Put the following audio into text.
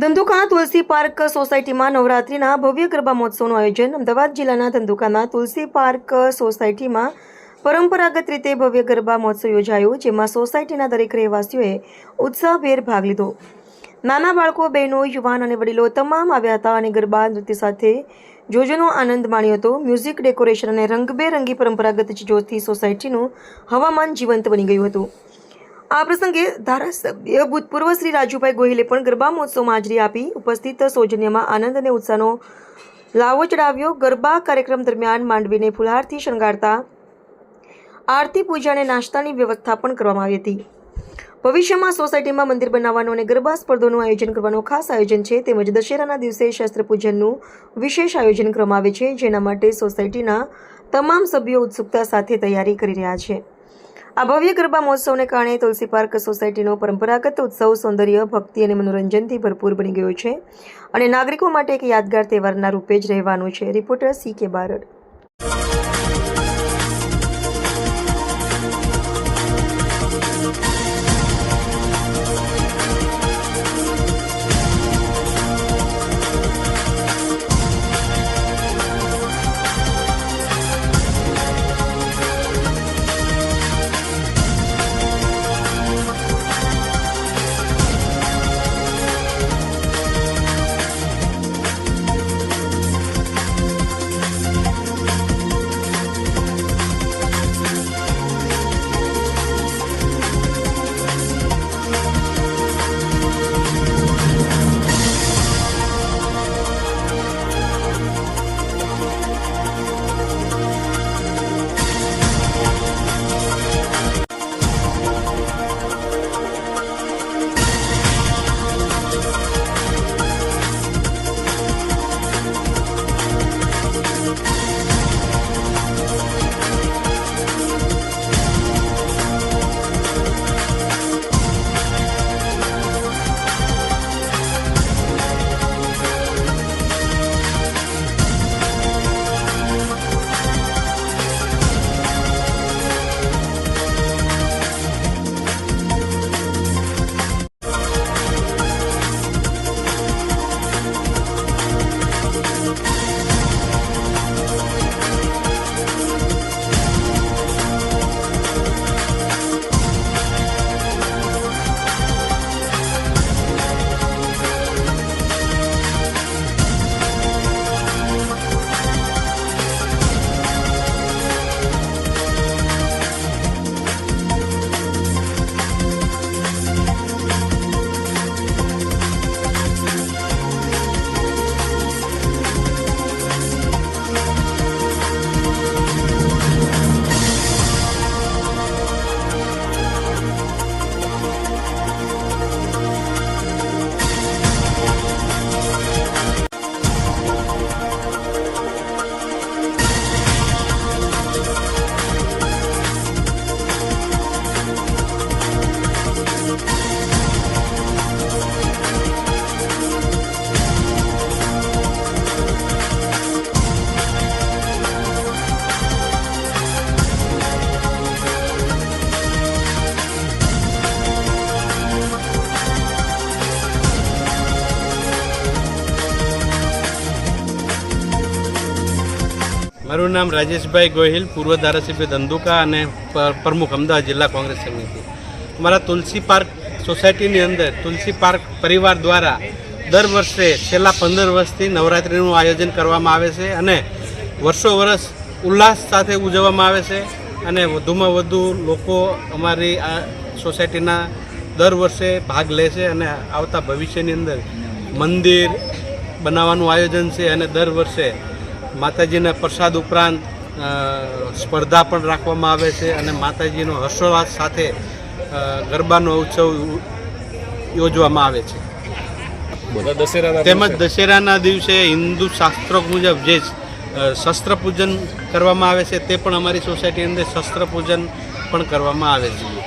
ધંધુકા તુલસી park સોસાયટીમાં નવરાત્રિના ભવ્ય ગરબા મહોત્સવનું આયોજન। અમદાવાદ જિલ્લાના ધંધુકાના તુલસી પાર્ક સોસાયટીમાં પરંપરાગત રીતે ભવ્ય ગરબા મહોત્સવ યોજાયો, જેમાં સોસાયટીના દરેક રહેવાસીઓએ ઉત્સાહભેર ભાગ લીધો। નાના બાળકો, બહેનો, યુવાન અને વડીલો તમામ આવ્યા હતા અને ગરબા નૃત્ય સાથે જોજોનો આનંદ માણ્યો હતો। મ્યુઝિક, ડેકોરેશન અને રંગબેરંગી પરંપરાગત ચીજોથી સોસાયટીનું હવામાન જીવંત બની ગયું હતું। આ પ્રસંગે ધારાસભ્ય ભૂતપૂર્વ શ્રી રાજુભાઈ ગોહિલે પણ ગરબા મહોત્સવમાં હાજરી આપી ઉપસ્થિત સૌજન્યમાં આનંદ અને ઉત્સાહનો લાવો ચડાવ્યો। ગરબા કાર્યક્રમ દરમિયાન માંડવીને ફુલહારથી શણગારતા આરતી, પૂજા અને નાસ્તાની વ્યવસ્થા પણ કરવામાં આવી હતી। ભવિષ્યમાં સોસાયટીમાં મંદિર બનાવવાનું અને ગરબા સ્પર્ધાનું આયોજન કરવાનું ખાસ આયોજન છે, તેમજ દશેરાના દિવસે શસ્ત્ર પૂજનનું વિશેષ આયોજન કરવામાં આવે છે, જેના માટે સોસાયટીના તમામ સભ્યો ઉત્સુકતા સાથે તૈયારી કરી રહ્યા છે। આ ભવ્ય ગરબા મહોત્સવને કારણે તુલસી પાર્ક સોસાયટીનો પરંપરાગત ઉત્સવ સૌંદર્ય, ભક્તિ અને મનોરંજનથી ભરપૂર બની ગયો છે અને નાગરિકો માટે એક યાદગાર તહેવારના રૂપે જ રહેવાનું છે। Reporter CK Barad. મારું નામ રાજેશભાઈ ગોહિલ, પૂર્વ ધારાસભ્ય ધંધુકા અને પ્રમુખ અમદાવાદ જિલ્લા કોંગ્રેસ સમિતિ। અમારા તુલસી પાર્ક સોસાયટીની અંદર તુલસી પાર્ક પરિવાર દ્વારા દર વર્ષે છેલ્લા 15 વર્ષથી નવરાત્રિનું આયોજન કરવામાં આવે છે અને વર્ષો વર્ષ ઉલ્લાસ સાથે ઉજવવામાં આવે છે અને વધુમાં વધુ લોકો અમારી આ સોસાયટીના દર વર્ષે ભાગ લે છે અને આવતા ભવિષ્યની અંદર મંદિર બનાવવાનું આયોજન છે અને દર વર્ષે માતાજીના પ્રસાદ ઉપરાંત સ્પર્ધા પણ રાખવામાં આવે છે અને માતાજીનો હર્ષોલ્લાસ સાથે ગરબાનો ઉત્સવ યોજવામાં આવે છે। તેમજ દશેરાના દિવસે હિન્દુ શાસ્ત્રો મુજબ જે શસ્ત્ર પૂજન કરવામાં આવે છે તે પણ અમારી સોસાયટી અંદર શસ્ત્ર પૂજન પણ કરવામાં આવે છે।